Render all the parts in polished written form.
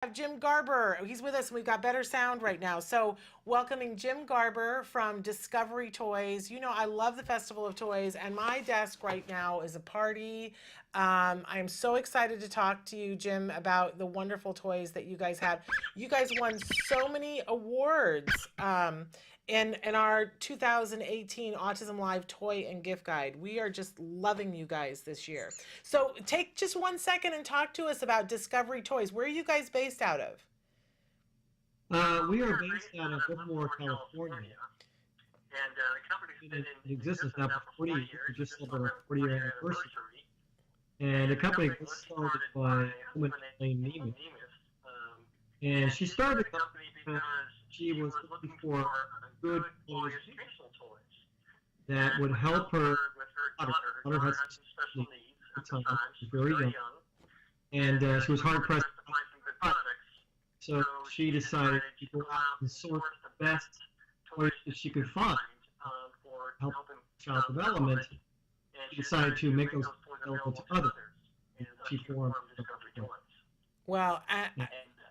Have Jim Garber. He's with us and we've got better sound right now. So, welcoming Jim Garber from Discovery Toys. You know, I love the Festival of Toys, and my desk right now is a party. I am so excited to talk to you, Jim, about the wonderful toys that you guys have. You guys won so many awards in our 2018 Autism Live Toy and Gift Guide. We are just loving you guys this year. So take just 1 second and talk to us about Discovery Toys. Where are you guys based out of? We are based out of Livermore, California. And the company's been in existence now for 40 years. We just celebrated our 40-year anniversary. And the company was started by a woman named Nemi. And she started the company because she was looking for good educational toys that would help her with her daughter. Her daughter had some special needs at the time. She was very young. And she was hard-pressed to find some good products. So she decided to go out and source the best toys that she could find for helping child development. And she decided to make those toys available to others. And she formed Discovery Toys. Well,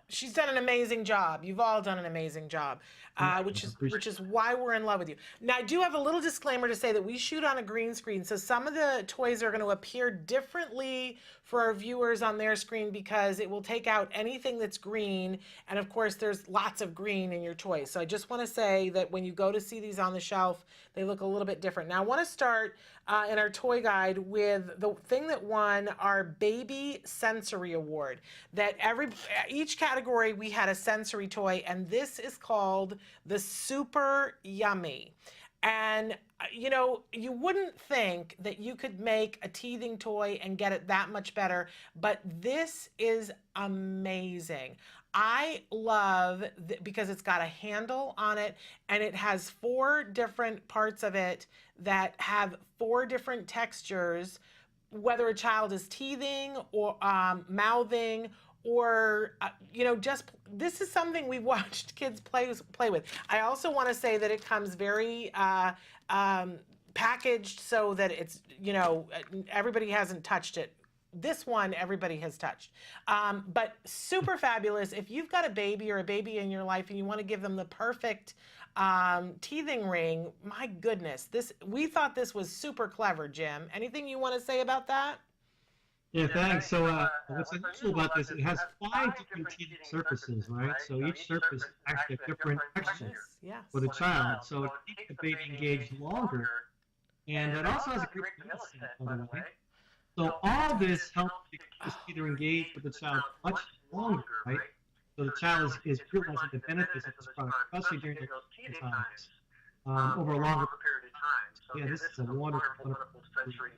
she's done an amazing job. You've all done an amazing job, which is why we're in love with you. Now, I do have a little disclaimer to say that we shoot on a green screen, so some of the toys are going to appear differently for our viewers on their screen because it will take out anything that's green, and of course, there's lots of green in your toys. So I just want to say that when you go to see these on the shelf, they look a little bit different. Now, I want to start in our toy guide with the thing that won our Baby Sensory Award. That each category we had a sensory toy, and this is called the Super Yummy. And you know, you wouldn't think that you could make a teething toy and get it that much better, but this is amazing. I love because it's got a handle on it and it has 4 different parts of it that have 4 different textures, whether a child is teething or mouthing or you know, just this is something we watched kids play with. I also want to say that it comes very packaged so that it's, you know, everybody hasn't touched it. This one everybody has touched, but super fabulous. If you've got a baby or a baby in your life and you want to give them the perfect teething ring, my goodness, we thought this was super clever. Jim, anything you want to say about that? Yeah, thanks. So what's unusual about this, it has 5 different teething surfaces, right? So each surface is actually a different texture for the child. So it keeps the baby engaged longer. And it also has a great feel set, by the way. So all this helps to keep the teether engaged with the child much longer, right? So the child is realizing the benefits of this product, especially during the teething times, over a longer period of time. So yeah, this is a wonderful, wonderful sensory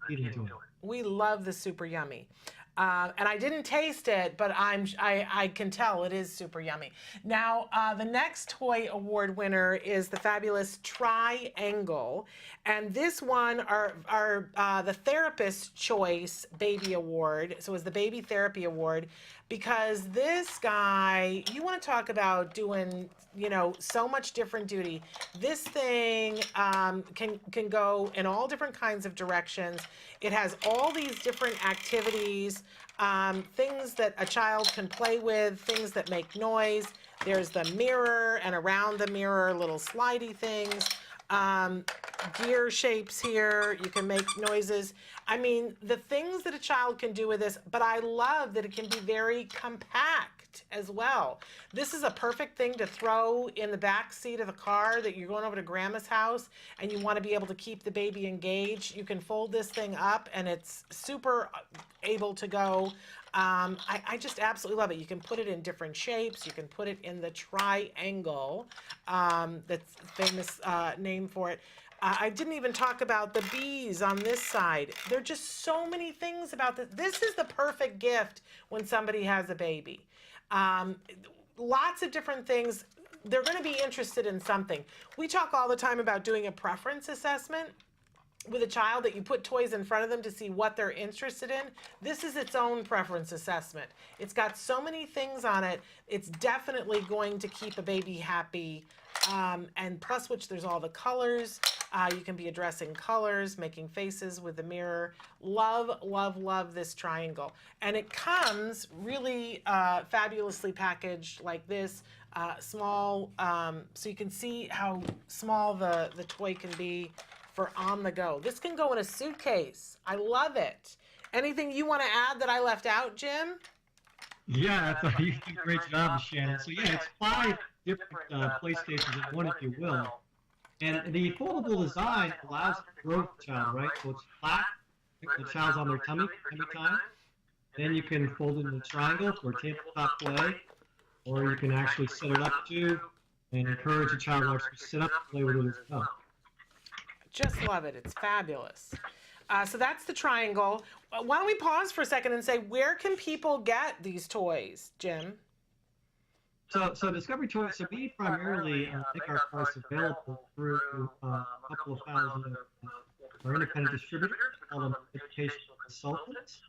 teething toy. We love the Super Yummy. And I didn't taste it, but I can tell it is super yummy. Now, the next toy award winner is the fabulous Triangle. And this one, the Therapist Choice Baby Award. So it was the Baby Therapy Award. Because this guy, you want to talk about doing, you know, so much different duty. This thing can go in all different kinds of directions. It has all these different activities, things that a child can play with, things that make noise. There's the mirror, and around the mirror, little slidey things. Gear shapes here, you can make noises. I mean, the things that a child can do with this, but I love that it can be very compact as well. This is a perfect thing to throw in the back seat of the car that you're going over to grandma's house and you want to be able to keep the baby engaged. You can fold this thing up and it's super able to go. I just absolutely love it. You can put it in different shapes. You can put it in the Triangle, that's famous name for it. I didn't even talk about the bees on this side. There are just so many things about this. This is the perfect gift when somebody has a baby. Lots of different things. They're going to be interested in something. We talk all the time about doing a preference assessment with a child, that you put toys in front of them to see what they're interested in. This is its own preference assessment. It's got so many things on it. It's definitely going to keep a baby happy. And plus which there's all the colors. You can be addressing colors, making faces with the mirror. Love, love, love this triangle. And it comes really fabulously packaged like this, small, so you can see how small the toy can be for on the go. This can go in a suitcase. I love it. Anything you want to add that I left out, Jim? Yeah, you did a great job, Shannon. So yeah, it's 5 different PlayStations in one, if you will. And the foldable design allows the growth child, right? So it's flat, the child's on their tummy every time. Then you can fold it in a triangle for tabletop play, or you can actually set it up to and encourage a child to actually sit up and play with it as well. Just love it. It's fabulous. So that's the triangle. Why don't we pause for a second and say, where can people get these toys, Jim? So Discovery Toys, so we primarily make our parts available through a couple of thousand of our independent distributors. We call them educational consultants.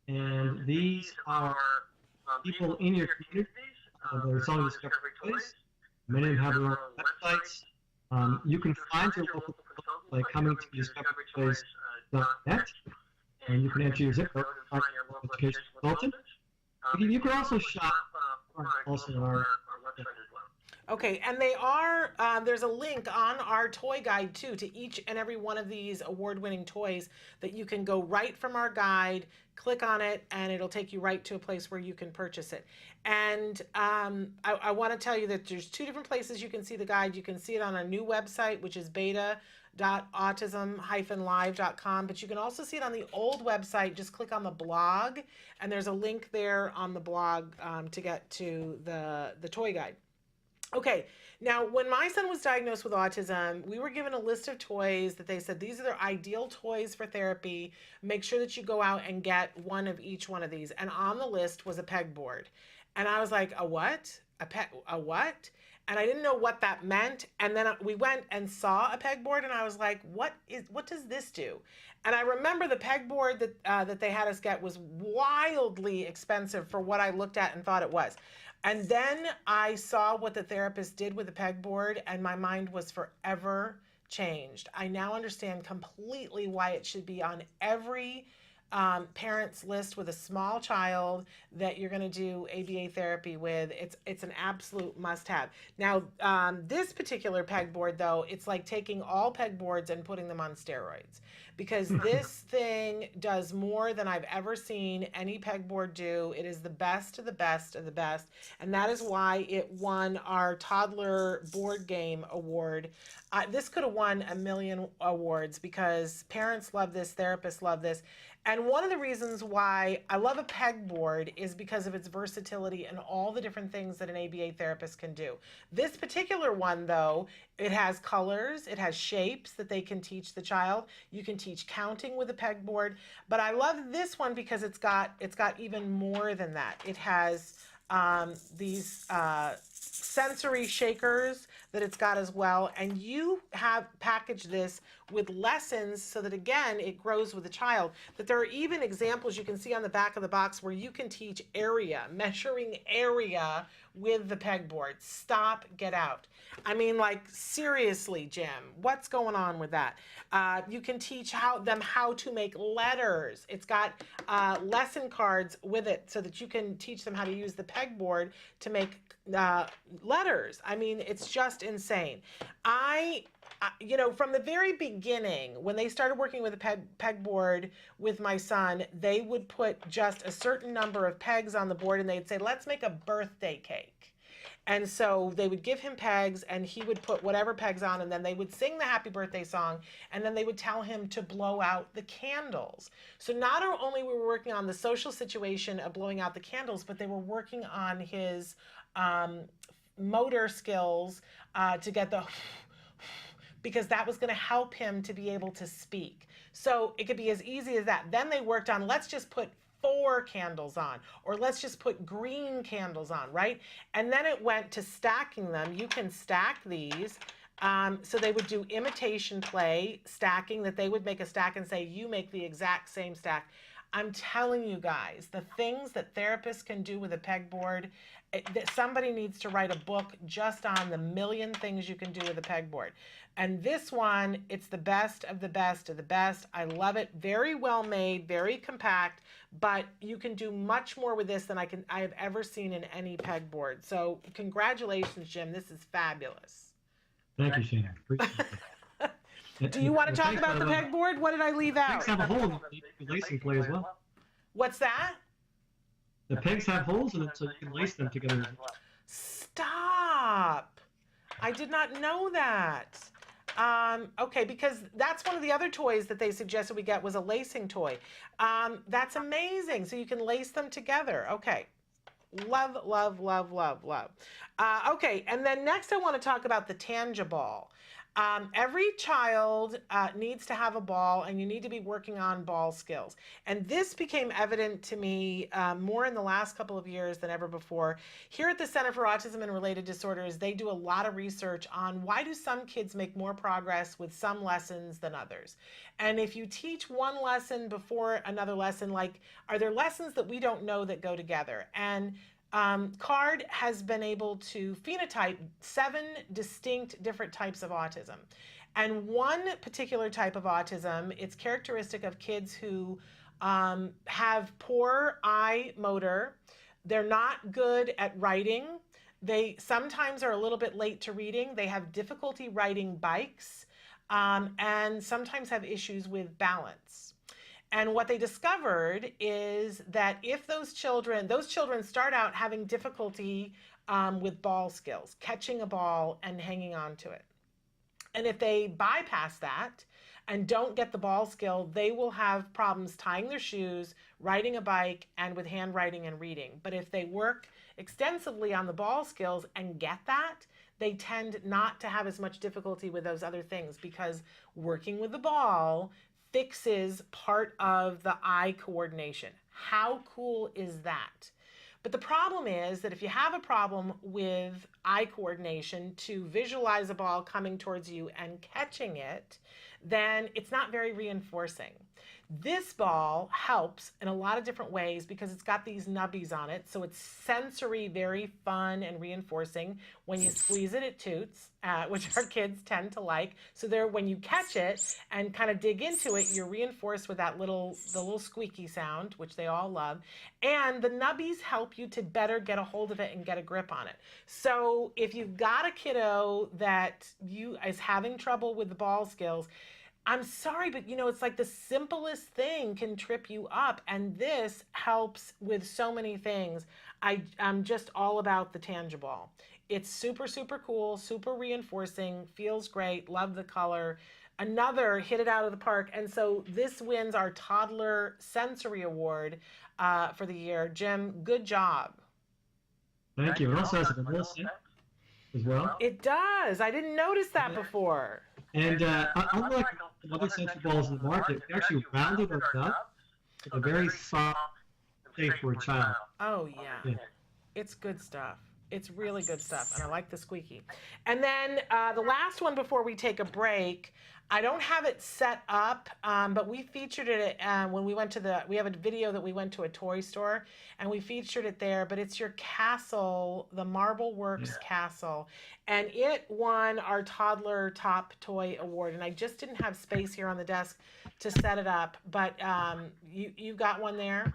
And these are people in your communities that are selling Discovery Toys. Many of them have their own websites. You can find your local consultant by coming to discoverytoys.net, and you can enter your zip code and find your local educational consultant. You can also shop also on our website as well. Okay, and they are, there's a link on our toy guide too to each and every one of these award-winning toys that you can go right from our guide, click on it, and it'll take you right to a place where you can purchase it. And I want to tell you that there's 2 different places you can see the guide. You can see it on our new website, which is beta.autism-live.com, but you can also see it on the old website. Just click on the blog, and there's a link there on the blog to get to the toy guide. Okay, now when my son was diagnosed with autism, we were given a list of toys that they said these are their ideal toys for therapy. Make sure that you go out and get one of each one of these. And on the list was a pegboard. And I was like, a what? A what? And I didn't know what that meant. And then we went and saw a pegboard, and I was like, what does this do? And I remember the pegboard that they had us get was wildly expensive for what I looked at and thought it was. And then I saw what the therapist did with the pegboard, and my mind was forever changed. I now understand completely why it should be on every parents list with a small child that you're going to do ABA therapy with. It's an absolute must-have. Now, this particular pegboard, though, it's like taking all pegboards and putting them on steroids, because this thing does more than I've ever seen any pegboard do. It is the best of the best of the best, and that is why it won our toddler board game award. This could have won a million awards because parents love this, therapists love this. And one of the reasons why I love a pegboard is because of its versatility and all the different things that an ABA therapist can do. This particular one, though, it has colors, it has shapes that they can teach the child. You can teach counting with a pegboard, but I love this one because it's got even more than that. It has these sensory shakers that it's got as well, and you have packaged this with lessons so that, again, it grows with the child. That there are even examples you can see on the back of the box where you can teach area, measuring area with the pegboard. Stop, get out. I mean, like, seriously, Jim, what's going on with that? You can teach them how to make letters. It's got lesson cards with it so that you can teach them how to use the pegboard to make letters. I mean, it's just insane. You know, from the very beginning, when they started working with a pegboard with my son, they would put just a certain number of pegs on the board, and they'd say, let's make a birthday cake. And so they would give him pegs, and he would put whatever pegs on, and then they would sing the happy birthday song, and then they would tell him to blow out the candles. So not only were we working on the social situation of blowing out the candles, but they were working on his motor skills to get the because that was going to help him to be able to speak. So it could be as easy as that. Then they worked on, let's just put 4 candles on, or let's just put green candles on, right? And then it went to stacking them. You can stack these. So they would do imitation play, stacking, that they would make a stack and say, you make the exact same stack. I'm telling you guys, the things that therapists can do with a pegboard, that somebody needs to write a book just on the million things you can do with a pegboard. And this one, it's the best of the best of the best. I love it. Very well made, very compact, but you can do much more with this than I have ever seen in any pegboard. So congratulations, Jim. This is fabulous. Thank you, Shana. Appreciate it. Do you want to talk about the pegboard? What did I leave out? Pegs have a hole in it, you can lace and play as well. What's that? The pegs have holes in it, so you can lace them together as well. Stop! I did not know that. Okay, because that's one of the other toys that they suggested we get was a lacing toy. That's amazing. So you can lace them together. Okay. Love, love, love, love, love. Okay, and then next I want to talk about the tangible. Every child needs to have a ball, and you need to be working on ball skills. And this became evident to me more in the last couple of years than ever before. Here at the Center for Autism and Related Disorders, they do a lot of research on why do some kids make more progress with some lessons than others. And if you teach one lesson before another lesson, like, are there lessons that we don't know that go together? And CARD has been able to phenotype 7 distinct different types of autism. And one particular type of autism, it's characteristic of kids who have poor eye motor. They're not good at writing. They sometimes are a little bit late to reading. They have difficulty riding bikes, and sometimes have issues with balance. And what they discovered is that if those children start out having difficulty with ball skills, catching a ball and hanging on to it. And if they bypass that and don't get the ball skill, they will have problems tying their shoes, riding a bike, and with handwriting and reading. But if they work extensively on the ball skills and get that, they tend not to have as much difficulty with those other things, because working with the ball fixes part of the eye coordination. How cool is that? But the problem is that if you have a problem with eye coordination to visualize a ball coming towards you and catching it, then it's not very reinforcing. This ball helps in a lot of different ways because it's got these nubbies on it, so it's sensory, very fun and reinforcing. When you squeeze it, it toots, which our kids tend to like. So there, when you catch it and kind of dig into it, you're reinforced with the little squeaky sound, which they all love. And the nubbies help you to better get a hold of it and get a grip on it. So if you've got a kiddo that is having trouble with the ball skills, I'm sorry, but it's like the simplest thing can trip you up, and this helps with so many things. I'm just all about the tangible. It's super, super cool, super reinforcing, feels great, love the color. Another hit it out of the park, and so this wins our Toddler Sensory Award for the year. Jim, good job. Thank you. It also has a vanilla scent as well. It does. I didn't notice that before. And unlike other sensory balls in the market, we actually rounded our nut with a very soft shape for a child. Oh, yeah. It's good stuff. It's really good stuff, and I like the squeaky. And then the last one before we take a break, I don't have it set up, but we featured it when we went to we have a video that we went to a toy store, and we featured it there, but it's your castle, the Marble Works castle, and it won our Toddler Top Toy Award, and I just didn't have space here on the desk to set it up, but you got one there?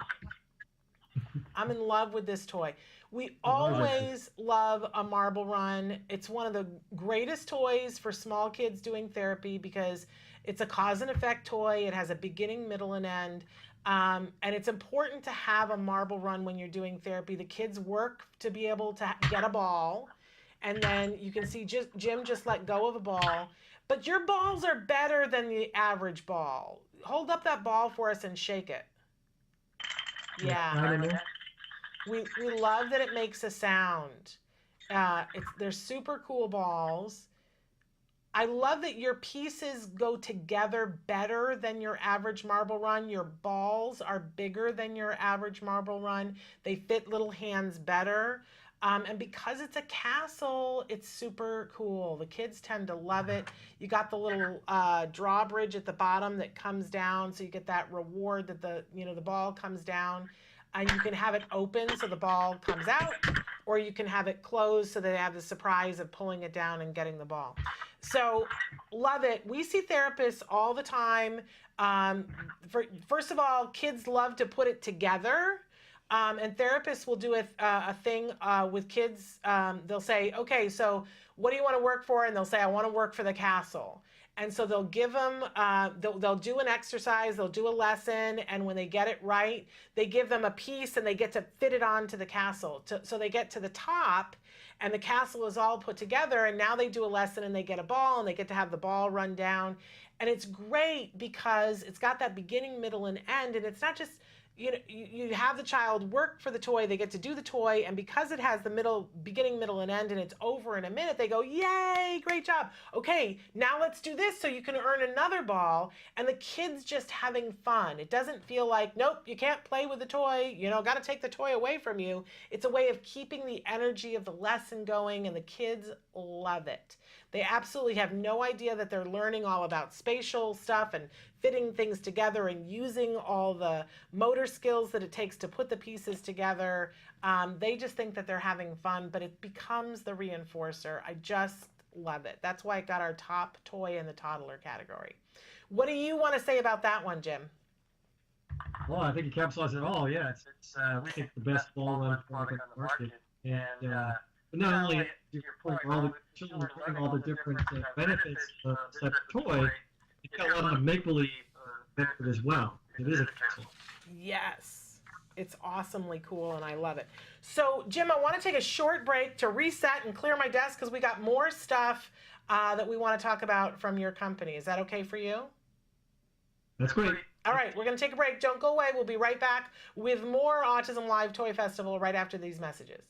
I'm in love with this toy. We always love a marble run. It's one of the greatest toys for small kids doing therapy because it's a cause and effect toy. It has a beginning, middle, and end. And it's important to have a marble run when you're doing therapy. The kids work to be able to get a ball. And then you can see Jim just let go of a ball. But your balls are better than the average ball. Hold up that ball for us and shake it. Yeah. We love that it makes a sound. They're super cool balls. I love that your pieces go together better than your average marble run. Your balls are bigger than your average marble run. They fit little hands better. And because it's a castle, it's super cool. The kids tend to love it. You got the little drawbridge at the bottom that comes down, so you get that reward that the ball comes down. And you can have it open so the ball comes out, or you can have it closed so they have the surprise of pulling it down and getting the ball. So love it. We see therapists all the time. First of all, kids love to put it together. And therapists will do a thing with kids. They'll say, okay, so what do you want to work for? And they'll say, I want to work for the castle. And so they'll give them, they'll do an exercise, they'll do a lesson, and when they get it right, they give them a piece and they get to fit it onto the castle. So they get to the top and the castle is all put together, and now they do a lesson and they get a ball and they get to have the ball run down. And it's great because it's got that beginning, middle, and end, and it's not just, you have the child work for the toy, they get to do the toy, and because it has the beginning, middle, and end, and it's over in a minute, they go, yay, great job. Okay, now let's do this so you can earn another ball, and the kid's just having fun. It doesn't feel like, nope, you can't play with the toy, got to take the toy away from you. It's a way of keeping the energy of the lesson going, and the kids love it. They absolutely have no idea that they're learning all about spatial stuff and fitting things together and using all the motor skills that it takes to put the pieces together. They just think that they're having fun, but it becomes the reinforcer. I just love it. That's why it got our top toy in the toddler category. What do you want to say about that one, Jim? Well, I think it encapsulates it all. Yeah, it's we think the best ball run product on the market, and but not only to your point, all the children learning all the different benefits of such a toy, it's got a lot of make-believe benefit as well. It is a castle. Yes, it's awesomely cool, and I love it. So, Jim, I want to take a short break to reset and clear my desk because we got more stuff that we want to talk about from your company. Is that okay for you? That's great. All right, we're going to take a break. Don't go away. We'll be right back with more Autism Live Toy Festival right after these messages.